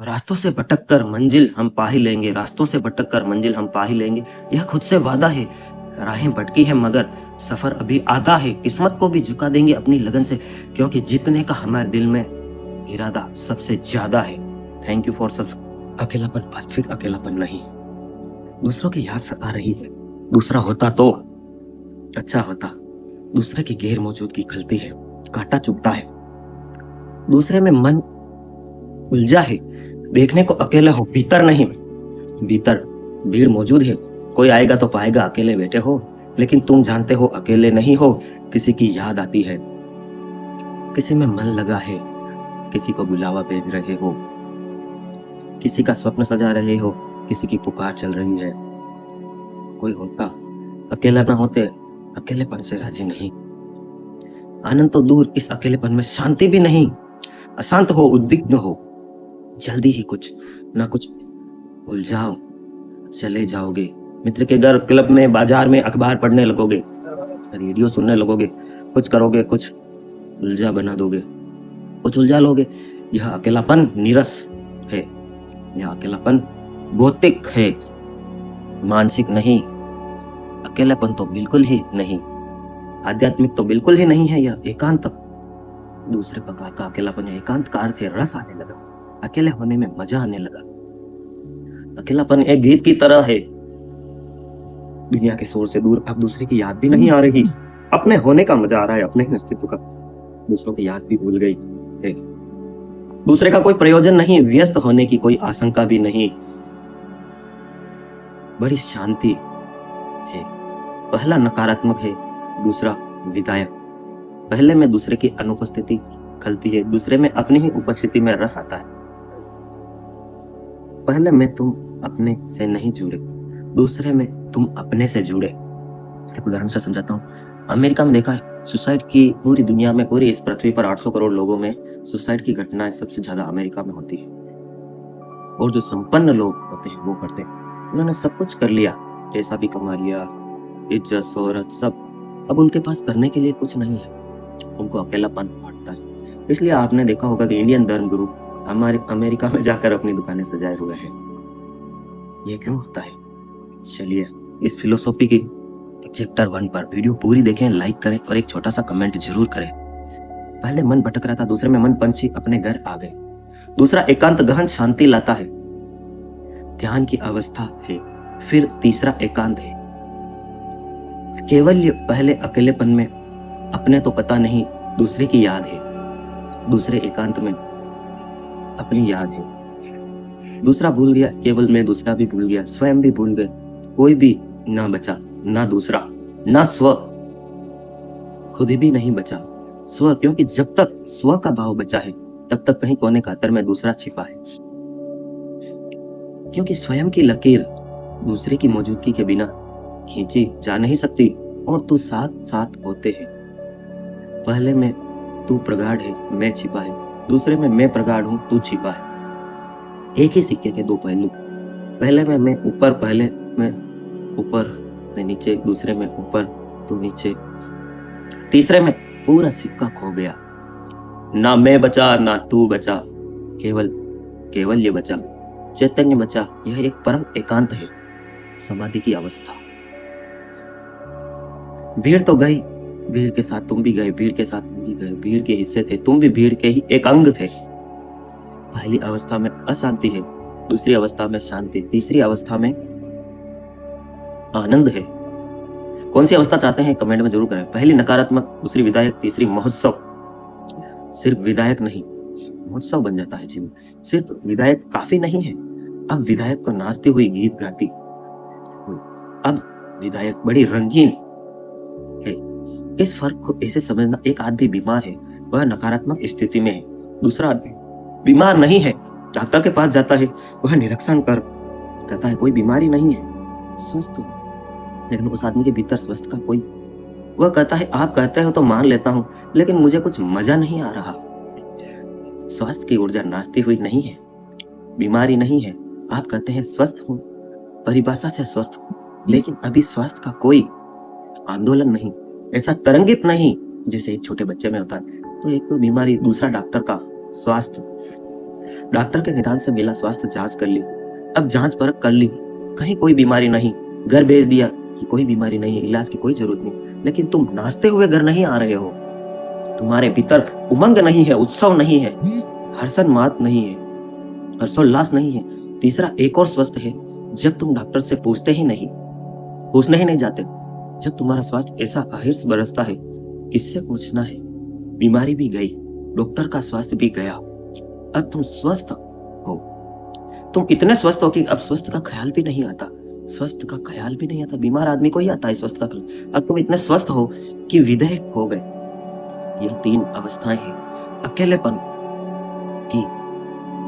रास्तों से भटक कर मंजिल हम पा ही लेंगे, रास्तों से भटक कर मंजिल हम पा ही लेंगे, यह खुद से वादा है। राहें भटकी है मगर सफर अभी आधा है, किस्मत को भी झुका देंगे अपनी लगन से, क्योंकि जीतने का हमारे दिल में इरादा सबसे ज्यादा है। Thank you for subscribe. अकेलापन वास्तविक अकेलापन नहीं, दूसरों की याद सता रही है। दूसरा होता तो अच्छा होता। दूसरे की गैर मौजूदगी खलती है, कांटा चुभता है। दूसरे में मन उलझा है, देखने को अकेले हो, भीतर नहीं। भीतर भीड़ मौजूद है, कोई आएगा तो पाएगा अकेले बैठे हो, लेकिन तुम जानते हो अकेले नहीं हो। किसी की याद आती है, किसी में मन लगा है, किसी को बुलावा भेज रहे हो, किसी का स्वप्न सजा रहे हो, किसी की पुकार चल रही है। कोई होता, अकेला ना होते, अकेलेपन से राजी नहीं। आनंद तो दूर, इस अकेलेपन में शांति भी नहीं। अशांत हो, उद्विग्न हो, जल्दी ही कुछ ना कुछ उलझाओ, चले जाओगे। मित्र के घर, क्लब में, बाजार में अखबार पढ़ने लगोगे, रेडियो सुनने लगोगे, कुछ करोगे, कुछ उलझा बना दोगे, कुछ उलझा लोगे। यह अकेलापन नीरस है, यह अकेलापन भौतिक है, मानसिक नहीं। अकेलापन तो बिल्कुल ही नहीं, आध्यात्मिक तो बिल्कुल ही नहीं है। यह एकांत, दूसरे प्रकार का अकेलापन। एकांत का अर्थ है रस आने लगा, अकेले होने में मजा आने लगा। अकेलापन एक गीत की तरह है, दुनिया के शोर से दूर, अब दूसरे की याद भी नहीं आ रही, अपने होने का मजा आ रहा है, अपने अस्तित्व का। दूसरों की याद भी भूल गई है, दूसरे का कोई प्रयोजन नहीं, व्यस्त होने की कोई आशंका भी नहीं, बड़ी शांति है। पहला नकारात्मक है, दूसरा विधायक। पहले में दूसरे की अनुपस्थिति खलती है, दूसरे में अपनी ही उपस्थिति में रस आता है। पहले में तुम अपने से नहीं जुड़े, दूसरे में तुम अपने से जुड़े। एक उदाहरण से समझाता हूँ। अमेरिका में देखा है, सुसाइड की पूरी दुनिया में, पूरी इस पृथ्वी पर 800 करोड़ लोगों में सुसाइड की घटनाएं सबसे ज्यादा अमेरिका में होती है। और जो संपन्न लोग होते हैं वो करते हैं, उन्होंने सब कुछ कर लिया, पैसा भी कमा लिया, इज्जत शोहरत सब, अब उनके पास करने के लिए कुछ नहीं है, उनको अकेलापन काटता है। इसलिए आपने देखा होगा कि इंडियन धर्मगुरु हमारे अमेरिका में जाकर अपनी दुकानें सजाए हुए हैं। ये क्यों होता है? चलिए, इस फिलोसॉफी की चैप्टर 1 पर वीडियो पूरी देखें, लाइक करें और एक छोटा सा कमेंट जरूर करें। पहले मन भटक रहा था, दूसरे में मन पंछी अपने घर आ गए। दूसरा एकांत गहन शांति लाता है, ध्यान की अवस्था है। फिर तीसरा एकांत है, केवल पहले अकेलेपन में अपने तो पता नहीं, दूसरे की याद है। दूसरे एकांत में अपनी याद है। दूसरा भूल गया, केवल मैं, दूसरा भी भूल गया, स्वयं भी भूल गए। कोई भी ना बचा, ना दूसरा, ना स्व, खुद भी नहीं बचा। स्व, क्योंकि जब तक स्व का भाव बचा है तब तक कहीं कोने कातर में दूसरा छिपा है। क्योंकि स्वयं की लकीर दूसरे की मौजूदगी के बिना खींची जा नहीं सकती, और तू साथ साथ होते हैं। पहले में तू प्रगाढ़ है, मैं छिपा है, दूसरे में मैं प्रगाढ़ हूं, तू छिपा है। एक ही सिक्के के दो पहलू, पहले में मैं ऊपर, पहले में ऊपर, मैं नीचे, दूसरे में ऊपर, तू नीचे, तीसरे में पूरा सिक्का खो गया। ना मैं बचा, ना तू बचा, केवल केवल ये बचा, चैतन्य बचा। यह एक परम एकांत है, समाधि की अवस्था। भीड़ तो गई, भीड़ के साथ तुम भी गए, भीड़ के साथ तुम भी गए, भीड़ के हिस्से थे, तुम भी भीड़ के ही एक अंग थे। पहली अवस्था में अशांति है, दूसरी अवस्था में शांति, तीसरी अवस्था में आनंद है। कौन सी अवस्था चाहते हैं कमेंट में जरूर करें। पहली नकारात्मक, दूसरी विधायक, तीसरी महोत्सव। सिर्फ विधायक नहीं, महोत्सव बन जाता है जीवन। सिर्फ विधायक काफी नहीं है, अब विधायक को नाचती हुई गीत गाती, अब विधायक बड़ी रंगीन है। इस फर्क को ऐसे समझना, एक आदमी बीमार है, वह नकारात्मक स्थिति में है, दूसरा आदमी बीमार नहीं है, डॉक्टर के पास जाता है, वह निरीक्षण कर कहता है कोई बीमारी नहीं है, स्वस्थ हूं। लेकिन उस आदमी के भीतर स्वस्थ का कोई, वह कहता है आप कहते हो तो मान लेता हूं, लेकिन मुझे कुछ मजा नहीं आ रहा। स्वास्थ्य की ऊर्जा नाचती हुई नहीं है, बीमारी नहीं है। आप कहते हैं स्वस्थ हूं, परिभाषा से स्वस्थ हूं, लेकिन अभी स्वास्थ्य का कोई आंदोलन नहीं, ऐसा तरंगित नहीं जैसे एक छोटे बच्चे में होता है। तो एक तो बीमारी, दूसरा डॉक्टर का स्वास्थ्य। डॉक्टर के निदान से मिला, स्वास्थ्य जांच कर ली, अब जांच परख कर ली, कहीं कोई बीमारी नहीं, घर भेज दिया कि कोई बीमारी नहीं है, इलाज की कोई जरूरत नहीं, लेकिन तुम नाचते हुए घर नहीं आ रहे हो, तुम्हारे भीतर उमंग नहीं है, उत्सव नहीं है, हर्षण मात नहीं है, हर्षोल्लास नहीं है। तीसरा एक और स्वस्थ है, जब तुम डॉक्टर से पूछने ही नहीं जाते, जब तुम्हारा स्वास्थ्य ऐसा अहिर्स बरसता है, किससे पूछना है, बीमारी भी गई, डॉक्टर का स्वास्थ्य भी गया, अब तुम स्वस्थ हो। तुम इतने स्वस्थ हो कि अब स्वस्थ का ख्याल भी नहीं आता, स्वस्थ का ख्याल भी नहीं आता, बीमार आदमी को ही आता है स्वस्थ का ख्याल। अब तुम इतने स्वस्थ हो कि विदेह हो गए। यह 3 अवस्थाएं हैं। अकेलेपन की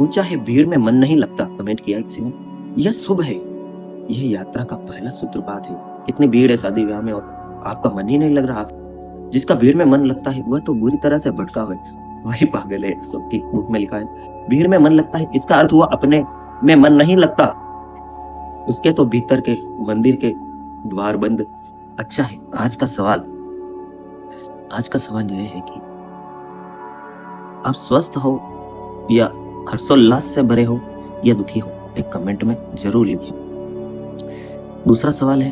ऊंचा है, भीड़ में मन नहीं लगता, कमेंट किया किसी ने, यह शुभ है, यह यात्रा का पहला सूत्रपात है। इतनी भीड़ है शादी ब्याह में और आपका मन ही नहीं लग रहा, जिसका भीड़ में मन लगता है वह तो बुरी तरह से भटका हुआ है, वही पागल है। सबकी बुक में लिखा है भीड़ में मन लगता है, इसका अर्थ हुआ अपने में मन नहीं लगता, उसके तो भीतर के मंदिर के द्वार बंद। अच्छा है, आज का सवाल यह है कि आप स्वस्थ हो या हर्षोल्लास से भरे हो या दुखी हो, एक कमेंट में जरूर लिखिए। दूसरा सवाल है,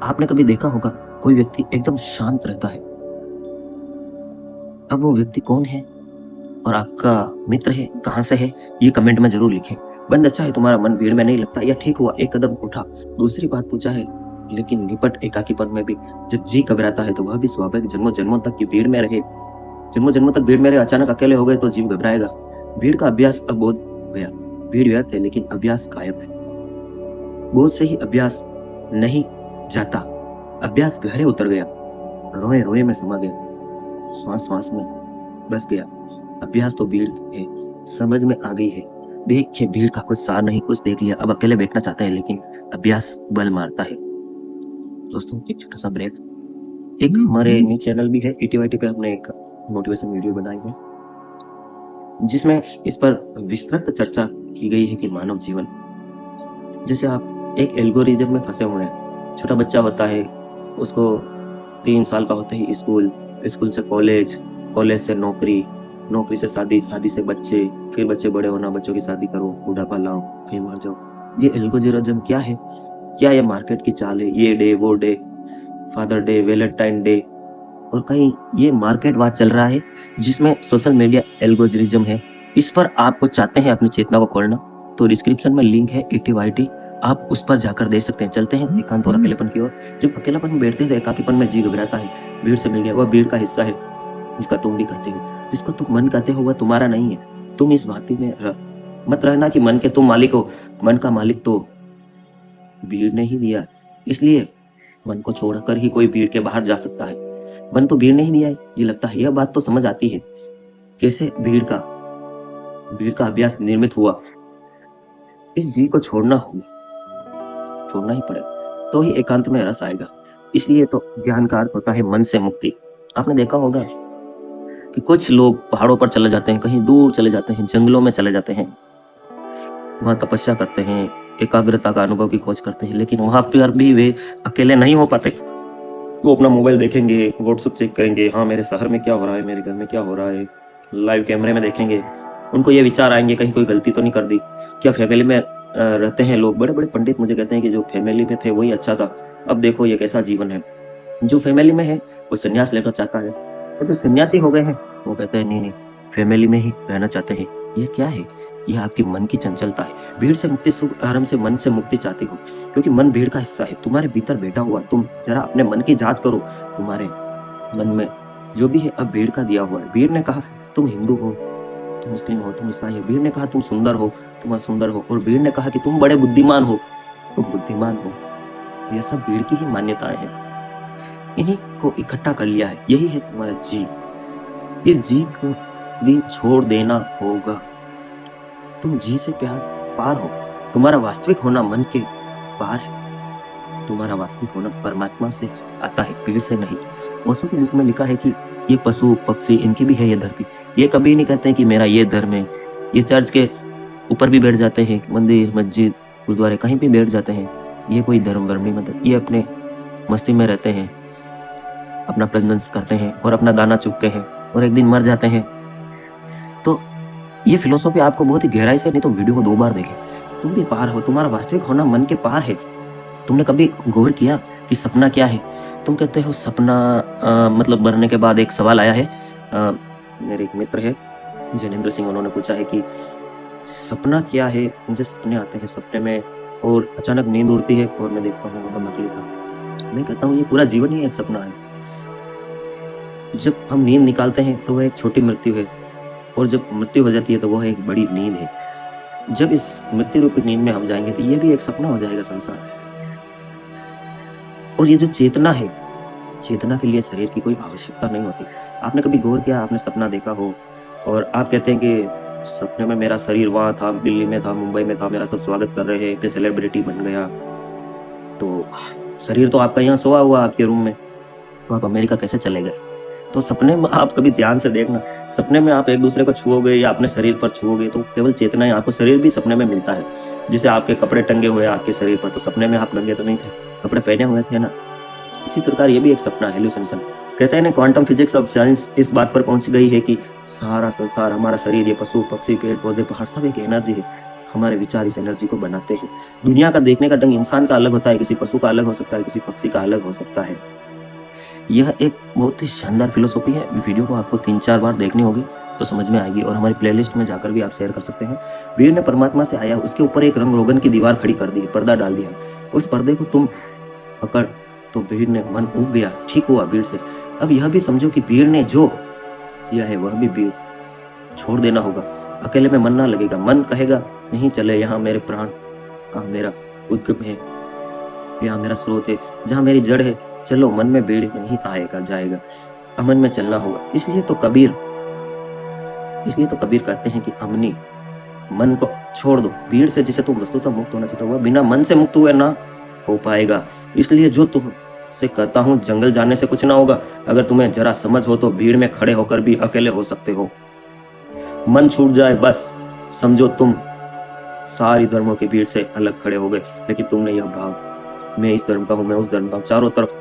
आपने कभी देखा होगा कोई व्यक्ति एकदम शांत रहता है, अब वो व्यक्ति कौन है और आपका मित्र है, कहां से है, ये कमेंट में जरूर लिखें। बंद अच्छा है, तुम्हारा मन भीड़ में नहीं लगता, या ठीक हुआ, एक कदम उठा। दूसरी बात पूछा है, लेकिन निपट एकाकीपन में भी जब जी घबराता है तो वह भी स्वाभाविक, जन्मों तक की भीड़ में रहे, जन्मों तक भीड़ में रहे, अचानक अकेले हो गए तो जीव घबराएगा। भीड़ का अभ्यास अब बोध गया, भीड़ व्यर्थ है लेकिन अभ्यास गायब है। बोध से ही अभ्यास नहीं जाता, अभ्यास गहरे उतर गया, रोए रोए में समा गया, श्वास में बस गया। अभ्यास तो भीड़ है, समझ में आ गई है, देखिए भीड़ का कुछ सार नहीं, कुछ देख लिया, अब अकेले बैठना चाहते हैं, लेकिन अभ्यास बल मारता है। दोस्तों एक छोटा सा ब्रेक, एक हमारे न्यूज चैनल भी है ETYT पे, हमने एक मोटिवेशन वीडियो बनाई है जिसमें इस पर विस्तृत चर्चा की गई है कि मानव जीवन, जैसे आप एक एल्गोरिदम में फंसे हुए हैं। छोटा बच्चा होता है, उसको 3 साल का होते ही स्कूल से कॉलेज से नौकरी से शादी से बच्चे, फिर बच्चे बड़े होना, बच्चों की शादी करो, बुढ़ापा लाओ, फिर मर जाओ। ये एल्गोरिदम क्या है? क्या ये मार्केट की चाल है? ये डे वो day, father day, Valentine day, और कहीं ये मार्केटवाद चल रहा है जिसमें सोशल मीडिया एल्गोरिदम है। इस पर आपको चाहते हैं अपनी चेतना को खोलना, तो डिस्क्रिप्शन में लिंक है ETYT, आप उस पर जाकर देख सकते हैं। चलते हैं एकांत और अकेलेपन की ओर। जब अकेलापन में बैठते हैं तो एकाकीपन में जी घबराता है, भीड़ से मिल गया, वह भीड़ का हिस्सा है जिसका तुम भी कहते हो, जिसको तुम मन कहते हो, वह तुम्हारा नहीं है। तुम इस भांति में मत रहना कि मन के तुम मालिक हो, मन का मालिक तो भीड़ ने ही दिया, इसलिए मन को छोड़कर ही कोई भीड़ के बाहर जा सकता है। मन तो भीड़ नहीं दिया है, ये लगता है, यह बात तो समझ आती है कैसे भीड़ का अभ्यास निर्मित हुआ। इस जी को छोड़ना ही पड़ेगा, तो ही एकांत में रस आएगा। इसलिए तो ज्ञान का अर्थ होता है मन से मुक्ति। आपने देखा होगा कि कुछ लोग पहाड़ों पर चले जाते हैं, कहीं दूर चले जाते हैं, जंगलों में चले जाते हैं, वहां तपस्या करते हैं, एकाग्रता का अनुभव की खोज करते हैं, लेकिन वहां पर भी वे अकेले नहीं हो पाते। वो अपना मोबाइल देखेंगे, व्हाट्सएप चेक करेंगे, हाँ मेरे शहर में क्या हो रहा है, मेरे घर में क्या हो रहा है, लाइव कैमरे में देखेंगे। उनको ये विचार आएंगे कहीं कोई गलती तो नहीं कर दी। क्या फैमिली में रहते हैं लोग, बड़े बड़े पंडित मुझे कहते हैं कि जो फैमिली में थे वही अच्छा था, अब देखो ये कैसा जीवन है। जो फैमिली में है वो संन्यास लेना चाहता है, और जो सन्यासी हो गए हैं वो कहते हैं नहीं फैमिली में ही रहना चाहते हैं। ये क्या है? यह आपकी मन की चंचलता है। भीड़ से मुक्ति, सुख आराम से मन से मुक्ति चाहते हो, क्योंकि मन भीड़ का हिस्सा है, तुम्हारे भीतर बैठा हुआ। तुम जरा अपने मन की जांच करो, तुम्हारे मन में जो भी है अब भीड़ का दिया हुआ है। भीड़ ने कहा तुम हिंदू हो, तुम मुस्लिम हो, तुम ईसाई हो। भीड़ ने कहा तुम सुंदर हो, तुम असुंदर हो, और भीड़ ने कहा कि तुम बड़े बुद्धिमान हो, तुम बुद्धिमान हो। यह सब भीड़ की ही मान्यताएं हैं, इन्हीं को इकट्ठा कर लिया है, यही है तुम्हारा जी। इस जी को भी छोड़ देना होगा। तुम जी से पार हो, तुम्हारा वास्तविक होना मन के पार है, तुम्हारा वास्तविक होना परमात्मा से आता है, भीड़ से नहीं। ओशो के बुक में लिखा है कि ये पशु पक्षी, इनकी भी है ये धरती। ये कभी नहीं कहते हैं कि मेरा ये धर्म है। ये चर्च के ऊपर भी बैठ जाते हैं, मंदिर मस्जिद गुरुद्वारे कहीं भी बैठ जाते हैं। ये कोई धर्म वर्म नहीं, मतलब ये अपने मस्ती में रहते हैं, अपना प्रजनन करते हैं और अपना दाना चुगते हैं और एक दिन मर जाते हैं। तो ये फिलोसॉफी आपको बहुत ही गहराई से नहीं तो वीडियो को 2 बार देखें। तुम भी पार हो, तुम्हारा वास्तविक होना मन के पार है। तुमने कभी गौर किया कि सपना क्या है? तुम कहते हो सपना मतलब मरने के बाद एक सवाल आया है। मेरे एक मित्र है जैनेंद्र सिंह, उन्होंने पूछा है कि सपना क्या है? मुझे सपने आते हैं, सपने में और अचानक नींद उड़ती है और मैं देखता हूँ वो नकली था। मैं कहता हूँ ये पूरा जीवन ही एक सपना है। जब हम नींद निकालते हैं तो वह एक छोटी मृत्यु है और जब मृत्यु हो जाती है तो वह एक बड़ी नींद है। जब इस मृत्यु रूपी नींद में हम जाएंगे तो ये भी एक सपना हो जाएगा संसार। और ये जो चेतना है, चेतना के लिए शरीर की कोई आवश्यकता नहीं होती। आपने कभी गौर किया, आपने सपना देखा हो और आप कहते हैं कि सपने में मेरा शरीर वहाँ था, दिल्ली में था, मुंबई में था, मेरा सब स्वागत कर रहे हैं, मैं सेलिब्रिटी बन गया। तो शरीर तो आपका यहाँ सोया हुआ आपके रूम में, तो आप अमेरिका कैसे चले गए? तो सपने में आप कभी ध्यान से देखना, सपने में आप एक दूसरे को छुओगे या अपने शरीर पर छुओगे तो केवल चेतना ही, आपको शरीर भी सपने में मिलता है। जैसे आपके कपड़े टंगे हुए हैं आपके शरीर पर, तो सपने में आप नंगे तो नहीं थे, कपड़े पहने हुए थे ना। इसी प्रकार ये भी एक सपना है, हेलुसिनेशन। कहते हैं ना क्वांटम फिजिक्स ऑफ साइंस इस बात पर पहुंच गई है कि सारा संसार, हमारा शरीर, ये पशु पक्षी पेड़ पौधे पहाड़ सब एक एनर्जी है। हमारे विचार इस एनर्जी को बनाते हैं। दुनिया का देखने का ढंग इंसान का अलग होता है, किसी पशु का अलग हो सकता है, किसी पक्षी का अलग हो सकता है। यह एक बहुत ही शानदार फिलोसॉफी है। वीडियो को आपको 3-4 बार देखनी होगी तो समझ में आएगी और हमारी प्लेलिस्ट में जाकर भी आप शेयर कर सकते हैं। वीर ने परमात्मा से आया, उसके ऊपर एक रंग रोगन की दीवार खड़ी कर दी, पर्दा डाल दिया। उस पर्दे को तुम पकड़ तो भीड़ ने मन उग गया, ठीक हुआ भीड़ से। अब यह भी समझो कि भीड़ ने जो किया है वह भी भीड़ छोड़ देना होगा। अकेले में मन ना लगेगा, मन कहेगा नहीं चले, यहाँ मेरे प्राण, यहाँ मेरा उद्गम है, यहाँ मेरा स्रोत है, जहाँ मेरी जड़ है, चलो मन में भीड़ नहीं आएगा जाएगा, अमन में चलना होगा। इसलिए तो कबीर कहते हैं कि अमनी मन को छोड़ दो, भीड़ से जिसे तुम वस्तुतः मुक्त होना चाहते हो वह बिना मन से मुक्त हुए ना हो पाएगा। इसलिए जो तुम से कहता हूं, जंगल जाने से कुछ ना होगा। अगर तुम्हें जरा समझ हो तो भीड़ में खड़े होकर भी अकेले हो सकते हो। मन छूट जाए बस समझो तुम सारी धर्मों की भीड़ से अलग खड़े हो गए। लेकिन तुमने यह भाव, मैं इस धर्म का हूं, मैं उस धर्म का हूं, चारों तरफ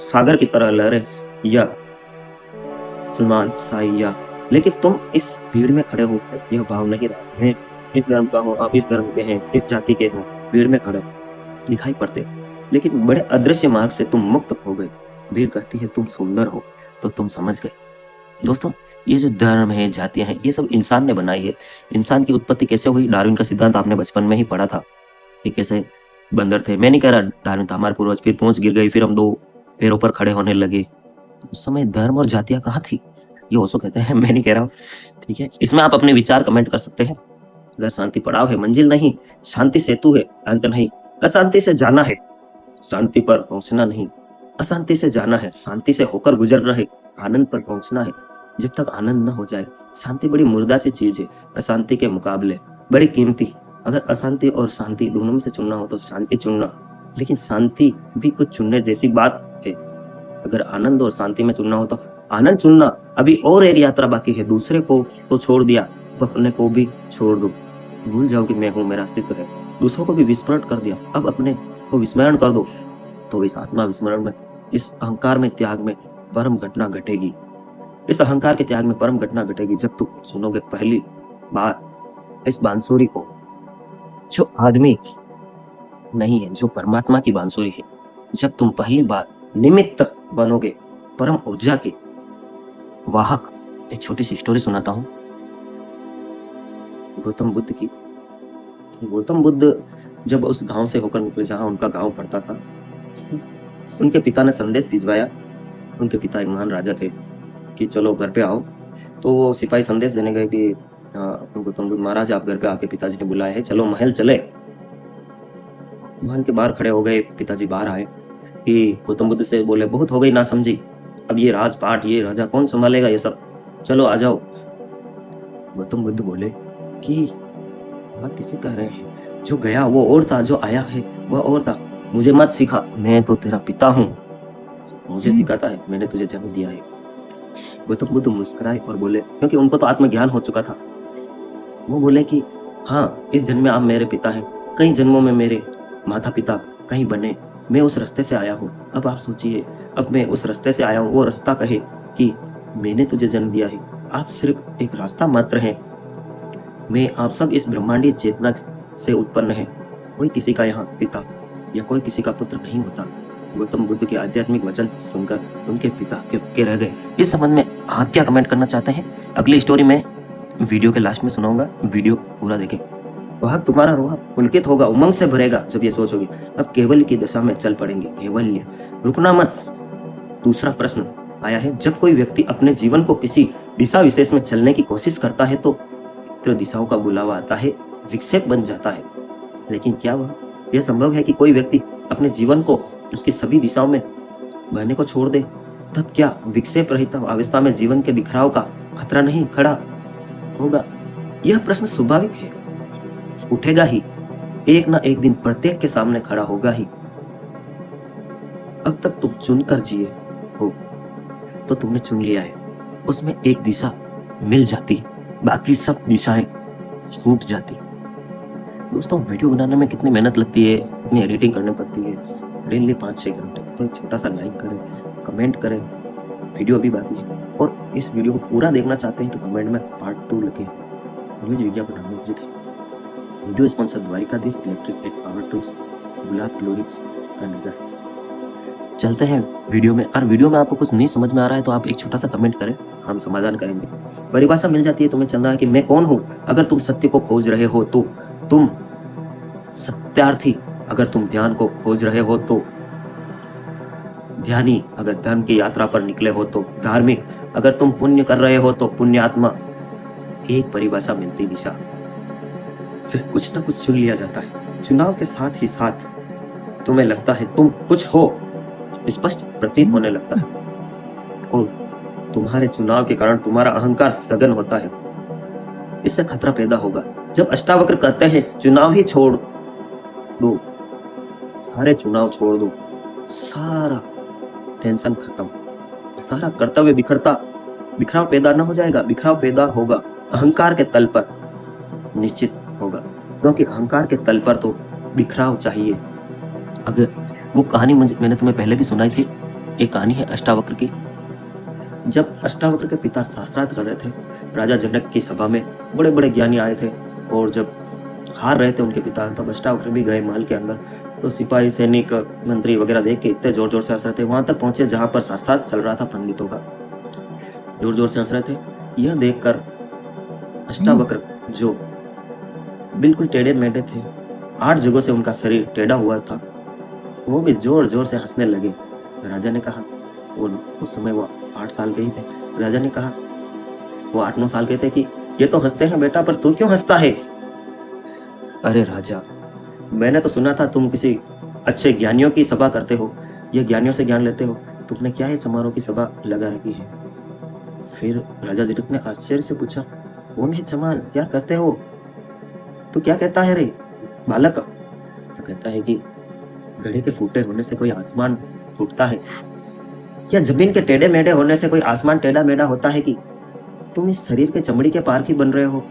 सागर की तरह लहरें, या सलमान साई या, लेकिन तुम इस भीड़ में खड़े हो यह भाव नहीं रहा, मैं इस धर्म का हूँ, आप इस धर्म के हैं, इस जाति के हैं। भीड़ में खड़े दिखाई पड़ते, लेकिन बड़े अदृश्य मार्ग से तुम मुक्त हो गए। भीड़ कहती है तुम सुंदर हो, तो तुम समझ गए। दोस्तों, ये जो धर्म है, जातियां हैं, ये सब इंसान ने बनाई है। इंसान की उत्पत्ति कैसे हुई? डार्विन का सिद्धांत आपने बचपन में ही पढ़ा था कि कैसे बंदर थे। मैं नहीं कह रहा डार्विन था, हमारे पूर्वज, फिर पूंछ गिर गई, फिर हम 2 पैरों पर खड़े होने लगे। उस समय धर्म और जातियां कहाँ थी? ये ओशो कहते हैं, मैं नहीं कह रहा हूँ, ठीक है। इसमें आप अपने विचार कमेंट कर सकते हैं। अगर शांति पड़ाव है, मंजिल नहीं, शांति सेतु है, अंत नहीं। अशांति से जाना है, शांति पर पहुंचना नहीं। अशांति से जाना है, शांति से होकर गुजरना है, आनंद पर पहुंचना है। जब तक आनंद न हो जाए, शांति बड़ी मुर्दा सी चीज है, अशांति के मुकाबले बड़ी कीमती। अगर अशांति और शांति दोनों में से चुनना हो तो शांति चुनना, लेकिन शांति भी कुछ चुनने जैसी बात है। अगर आनंद और शांति में चुनना हो तो आनंद चुनना। अभी और एक यात्रा बाकी है, दूसरे को तो छोड़ दिया, तो अपने को भी छोड़ दो। भूल जाओ कि मैं हूं, मेरा अस्तित्व है। दूसरों को भी विस्मरण कर दिया, अब अपने को विस्मरण कर दो। तो इस आत्मा विस्मरण में, इस अहंकार में, त्याग में परम घटना घटेगी। इस अहंकार के त्याग में परम घटना घटेगी जब तुम सुनोगे पहली बार इस बांसुरी को, जो आदमी नहीं है, जो परमात्मा की बांसुरी है। जब तुम पहली बार निमित्त बनोगे परम ऊर्जा के वाहक। एक छोटी सी स्टोरी सुनाता हूँ गौतम बुद्ध की। गौतम बुद्ध जब उस गांव से होकर निकले जहां उनका गांव पड़ता था, उनके पिता ने संदेश भिजवाया। उनके पिता एक महान राजा थे कि चलो घर पे आओ। तो वो सिपाही संदेश देने गए कि गौतम बुद्ध महाराज, आप घर पे, आपके पिताजी ने बुलाया है, चलो महल चले। महल के बाहर खड़े हो गए, पिताजी बाहर आए कि गौतम बुद्ध से बोले, बहुत हो गई ना समझी, अब ये राजपाट, ये राजा कौन संभालेगा ये सब, चलो आ जाओ। गौतम बुद्ध बोले कि आप किसे कह रहे हैं? जो गया वो और था, जो आया है वह और था। मुझे मत सिखा, मैं तो तेरा पिता हूँ, मुझे सिखाता है, मैंने तुझे जन्म दिया है। गौतम बुद्ध मुस्कुराए और बोले, क्योंकि उनको तो आत्मज्ञान हो चुका था, वो बोले कि हाँ, इस जन्म में आप मेरे पिता हैं, कई जन्मों में मेरे माता पिता कहीं बने, मैं उस रास्ते से आया हूँ। अब आप सोचिए, अब मैं उस रास्ते से आया हूँ, वो रास्ता कहे कि मैंने तुझे जन्म दिया है, आप सिर्फ एक रास्ता मात्र हैं। मैं आप सब इस ब्रह्मांडीय चेतना से उत्पन्न है। कोई किसी का यहाँ पिता या कोई किसी का पुत्र नहीं होता। गौतम बुद्ध के आध्यात्मिक वचन सुनकर उनके पिता के रह गए। इस संबंध में आप क्या कमेंट करना चाहते हैं? अगली स्टोरी में वीडियो के लास्ट में सुनाऊंगा, वीडियो पूरा देखें। वह तुम्हारा रोहा पुलकित होगा, उमंग से भरेगा जब ये सोचोगे। अब केवल्य की दिशा में चल पड़ेंगे। केवल्य, रुकना मत। दूसरा प्रश्न आया है, जब कोई व्यक्ति अपने जीवन को किसी दिशा विशेष में चलने की कोशिश करता है तो इतर दिशाओं का बुलावा आता है, विक्षेप बन जाता है। लेकिन क्या यह संभव है कि कोई व्यक्ति अपने जीवन को उसकी सभी दिशाओं में बहने को छोड़ दे? तब क्या विक्षेप रहित अवस्था में जीवन के बिखराव का खतरा नहीं खड़ा होगा? यह प्रश्न स्वाभाविक है, उठेगा ही, एक ना एक दिन प्रत्येक के सामने खड़ा होगा ही। अब तक तुम चुनकर जिए हो तो तुमने चुन लिया है, उसमें एक दिशा मिल जाती, बाकी सब दिशाएं छूट जाती। दोस्तों, वीडियो बनाने में कितनी मेहनत लगती है, कितनी एडिटिंग करनी पड़ती है, डेली 5-6 घंटे। तो एक छोटा सा लाइक करें, कमेंट करें, वीडियो भी बाकी है। और इस वीडियो को पूरा देखना चाहते हैं तो कमेंट में पार्ट 2 लिखें। न्यूज विज्ञापन अनुमोदित है। Video sponsor Dwarikadhish Electric and Power Tools, गुलाब ग्लोरिक्स का नगर। चलते हैं वीडियो में। और वीडियो में आपको कुछ नहीं समझ में आ रहा है तो आप एक छोटा सा कमेंट करें, हम समाधान करेंगे। परिभाषा मिल जाती है, तुम्हें चलना है कि मैं कौन हूं। अगर तुम सत्य को खोज रहे हो तो तुम सत्यार्थी, अगर तुम ध्यान को खोज रहे हो तो ध्यानी, अगर धर्म की यात्रा पर निकले हो तो धार्मिक, अगर तुम पुण्य कर रहे हो तो पुण्यात्मा। एक परिभाषा मिलती दिशा से कुछ ना कुछ चुन लिया जाता है। चुनाव के साथ ही साथ तुम्हें लगता है तुम कुछ हो, स्पष्ट प्रतीत होने लगता है। और तुम्हारे चुनाव के कारण तुम्हारा अहंकार सघन होता है। इससे खतरा पैदा होगा। जब अष्टावक्र कहते हैं चुनाव ही छोड़ दो, सारे चुनाव छोड़ दो, सारा टेंशन खत्म, सारा कर्तव्य बिखराव पैदा न हो जाएगा। बिखराव पैदा होगा अहंकार के तल पर, निश्चित होगा, क्योंकि अहंकार के तल पर तो बिखराव चाहिए। अगर वो कहानी मैंने तुम्हें पहले भी सुनाई थी, एक कहानी है अष्टावक्र की। जब अष्टावक्र के पिता शास्त्रार्थ कर रहे थे, राजा जनक की सभा में बड़े बड़े ज्ञानी आए थे, और जब हार रहे थे उनके पिता, तब अष्टावक्र भी गए महल के अंदर। तो सिपाही, सैनिक, मंत्री वगैरह देख के इतने जोर जोर से हंस रहे थे। वहां तक पहुंचे जहां पर शास्त्रार्थ चल रहा था पंडितों का, जोर जोर से हंस रहे थे। यह देखकर अष्टावक्र, जो बिल्कुल टेढ़े मेढ़े थे, 8 जगहों से उनका शरीर टेढ़ा हुआ था, वो भी जोर जोर से हंसने लगे। राजा ने कहा, और उस समय वो 8 साल के ही थे। राजा ने कहा, वो 8-9 साल के थे, कि ये तो हंसते हैं बेटा, पर तू क्यों हंसता है? अरे राजा, मैंने तो सुना था तुम किसी अच्छे ज्ञानियों की सभा करते हो, ये ज्ञानियों से ज्ञान लेते हो, तुमने क्या है समारोह की सभा लगा रखी है? फिर राजा जनक ने आश्चर्य से पूछा, कौन है चमार, क्या कहते हो? तू क्या कहता है रे बालक? तो कहता है कि घड़े के फूटे होने से कोई आसमान फूटता है, या जमीन के टेढ़े मेढ़े होने से कोई आसमान टेढ़ा मेढ़ा होता है? कि तुम इस शरीर के चमड़ी के पार की बन रहे हो।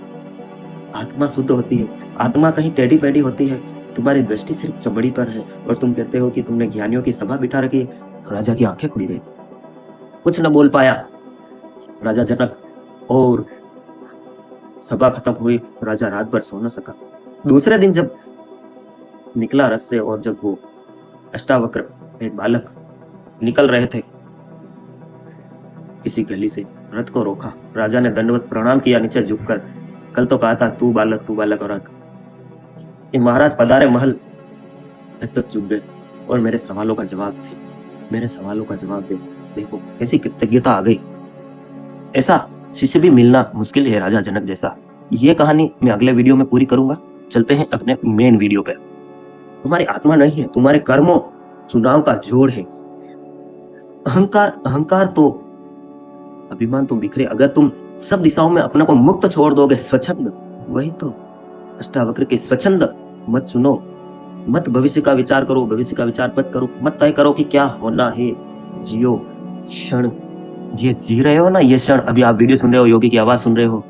आत्मा शुद्ध होती है, आत्मा कहीं टेढ़ी पेढ़ी होती है। तुम्हारी दृष्टि सिर्फ चमड़ी पर है, और तुम कहते हो कि तुमने ज्ञानियों की सभा बिठा रखी। राजा की आंखें खुल गई, कुछ न बोल पाया राजा जनक, और सभा खत्म हुई। राजा रात भर सो न सका। दूसरे दिन जब निकला रथ से, और जब वो अष्टावक्र, एक बालक, निकल रहे थे किसी गली से, रथ को रोका। राजा ने दंडवत प्रणाम किया नीचे झुककर। कल तो कहा था तू बालक, और ये महाराज पधारे महल, तक झुक गए और मेरे सवालों का जवाब थे। मेरे सवालों का जवाब दे। देखो कैसी कृतज्ञता आ गई। ऐसा शिष्य भी मिलना मुश्किल है राजा जनक जैसा। ये कहानी मैं अगले वीडियो में पूरी करूंगा। चलते हैं अपने मेन वीडियो पे। तुम्हारी आत्मा नहीं है, तुम्हारे कर्मों चुनाव का जोड़ है। अहंकार तो, अभिमान तो बिखरे। अगर तुम सब दिशाओं में अपने को मुक्त छोड़ दोगे, स्वच्छंद, वही तो अष्टावक्र के स्वच्छंद मत चुनो, मत भविष्य का विचार करो, भविष्य का विचार मत करो, मत तय करो कि क्या होना है। जियो क्षण, ये जी रहे हो ना, ये क्षण, अभी आप वीडियो सुन रहे हो, योगी की आवाज सुन रहे हो,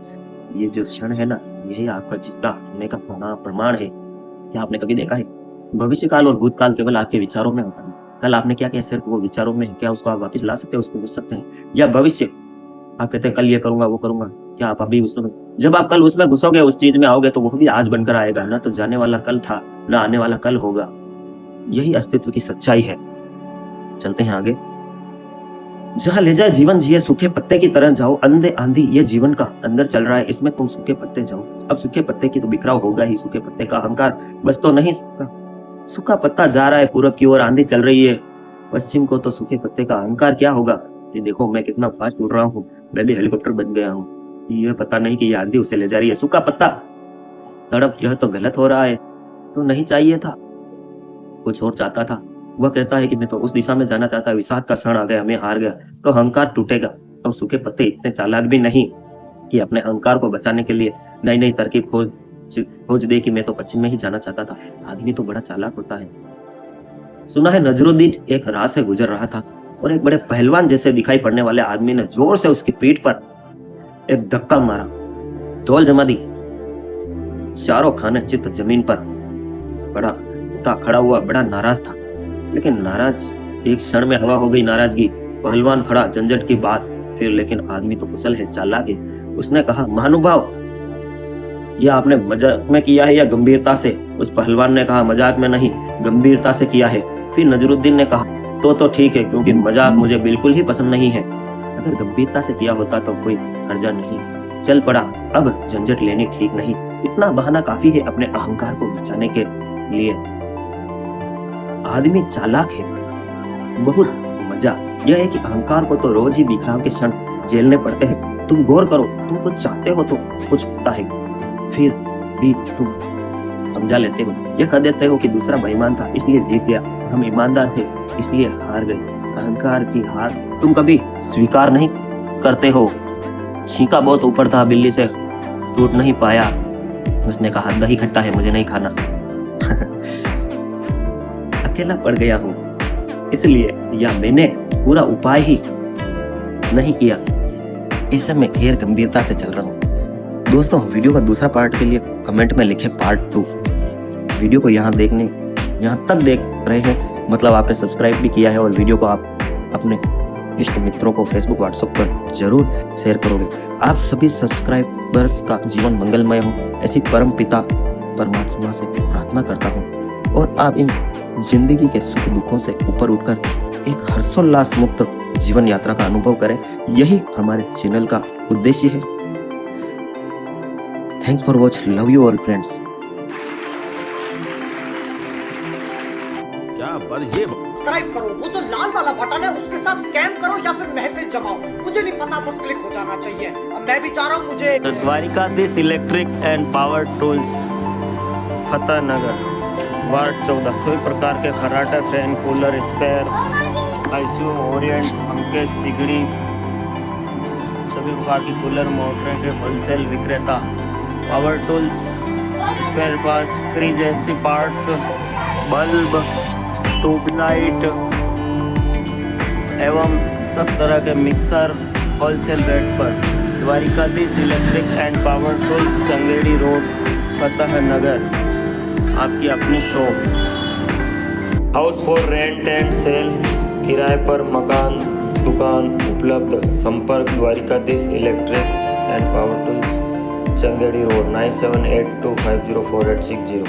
ये जो क्षण है ना, यही आपका जिंदा होने का प्रमाण है। क्या आपने कभी देखा है? भविष्य काल और भूतकाल केवल आपके विचारों में होता है। कल आपने क्या किया सिर्फ वो विचारों में, क्या उसको आप वापस ला सकते हो, उसको पूछ सकते हैं? या भविष्य आप कहते हैं कल ये करूंगा वो करूंगा, क्या आप अभी उसमें, जब आप कल उसमें घुसोगे, उस चीज में आओगे, तो वो भी आज बनकर आएगा ना। तो जाने वाला कल था, ना आने वाला कल होगा। यही अस्तित्व की सच्चाई है। चलते हैं आगे। जहाँ ले जाए जीवन जिए, सूखे पत्ते की तरह जाओ, अंधे आंधी ये जीवन का अंदर चल रहा है, इसमें तुम सूखे पत्ते जाओ। अब सूखे पत्ते की तो बिखराव होगा ही, सूखे पत्ते का अहंकार बस तो नहीं सकता। सूखा पत्ता जा रहा है पूरब की ओर, आंधी चल रही है पश्चिम को, तो सूखे पत्ते का अहंकार क्या होगा? ये देखो मैं कितना फास्ट उड़ रहा हूँ, मैं भी हेलीकॉप्टर बन गया हूँ। ये पता नहीं कि ये आंधी उसे ले जा रही है। सूखा पत्ता तड़प, यह तो गलत हो रहा है, तो नहीं चाहिए था, कुछ और चाहता था। वह कहता है कि मैं तो उस दिशा में जाना चाहता, विषाद का क्षण आ गया, मैं हार गया, तो अहंकार टूटेगा। तो सूखे पत्ते इतने चालाक भी नहीं कि अपने अहंकार को बचाने के लिए नई नई तरकीब खोज दे कि मैं तो पश्चिम में ही जाना चाहता था। आदमी तो बड़ा चालाक होता है। सुना है नजरुद्दीन एक राह से गुजर रहा था और एक बड़े पहलवान जैसे दिखाई पड़ने वाले आदमी ने जोर से उसकी पीठ पर एक धक्का मारा, ढोल जमा दी। चारों खाने चित्त जमीन पर बड़ा खड़ा हुआ, बड़ा नाराज था। लेकिन नाराज एक क्षण में हवा हो गई नाराजगी। पहलवान खड़ा, झंझट की बात फिर, लेकिन आदमी तो कुशल है, चालाक है। उसने कहा, महानुभाव, यह आपने मजाक में किया है या गंभीरता से? उस पहलवान ने कहा, मजाक में नहीं, गंभीरता से किया है। फिर नजरुद्दीन ने कहा, तो ठीक है, क्योंकि मजाक मुझे बिल्कुल ही पसंद नहीं है। अगर गंभीरता से किया होता तो कोई हर्जा नहीं। चल पड़ा, अब झंझट लेनी ठीक नहीं। इतना बहाना काफी है अपने अहंकार को बचाने के लिए। आदमी चालाक है, बहुत मजा यह है कि अहंकार को तो रोज ही बिखराव के क्षण झेलने पड़ते हैं। तुम गौर करो, तुम कुछ चाहते हो तो कुछ होता है, फिर भी तुम समझा लेते हो, यह कह देते हो कि दूसरा बेईमान था इसलिए जीत गया, हम ईमानदार थे इसलिए हार गए। अहंकार की हार तुम कभी स्वीकार नहीं करते हो। छींका बहुत ऊपर था, बिल्ली से टूट नहीं पाया। उसने कहा, दही खट्टा है, मुझे नहीं खाना। अकेला पड़ गया हूँ इसलिए, या मैंने पूरा उपाय ही नहीं किया, ऐसे में गैर गंभीरता से चल रहा हूँ। दोस्तों, वीडियो का दूसरा पार्ट के लिए कमेंट में लिखे पार्ट 2। वीडियो को यहाँ तक देख रहे हैं, मतलब आपने सब्सक्राइब भी किया है और वीडियो को आप अपने इष्ट मित्रों को फेसबुक व्हाट्सएप पर जरूर शेयर करोगे। आप सभी सब्सक्राइबर्स का जीवन मंगलमय हो, ऐसी परम पिता परमात्मा से प्रार्थना करता हूँ और आप इन जिंदगी के सुख दुखों से ऊपर उठकर एक हर्षोल्लास मुक्त जीवन यात्रा का अनुभव करें। यही हमारे चैनल का उद्देश्य है। Thanks for watch, love you all friends. क्या पर ये सब्सक्राइब करो, वो जो लाल वाला बटन है उसके साथ स्कैम करो या फिर महफिल जमाओ, मुझे नहीं पता, बस क्लिक हो जाना चाहिए। अब मैं भी चाह रहा हूँ मुझे। Dwarikadhish Electric and Power Tools, Fateh Nagar, ward 14। सभी प्रकार के खराटा, fan, cooler, spare, ICU, Orient, पंखे, सिगड़ी, सभी प्रकार की कूलर, मोटरें के होलसेल विक्रेता। Power tools, spare parts, fridge, AC parts, bulb, tubelight एवं सब तरह के मिक्सर होलसेल रेट पर। Dwarikadhish Electric and Power Tools, Changedi Road, Fateh Nagar. आपकी अपनी shop. House for rent and sale, किराए पर मकान, दुकान उपलब्ध। संपर्क Dwarikadhish Electric and Power Tools, Changedi Road, 9782504860।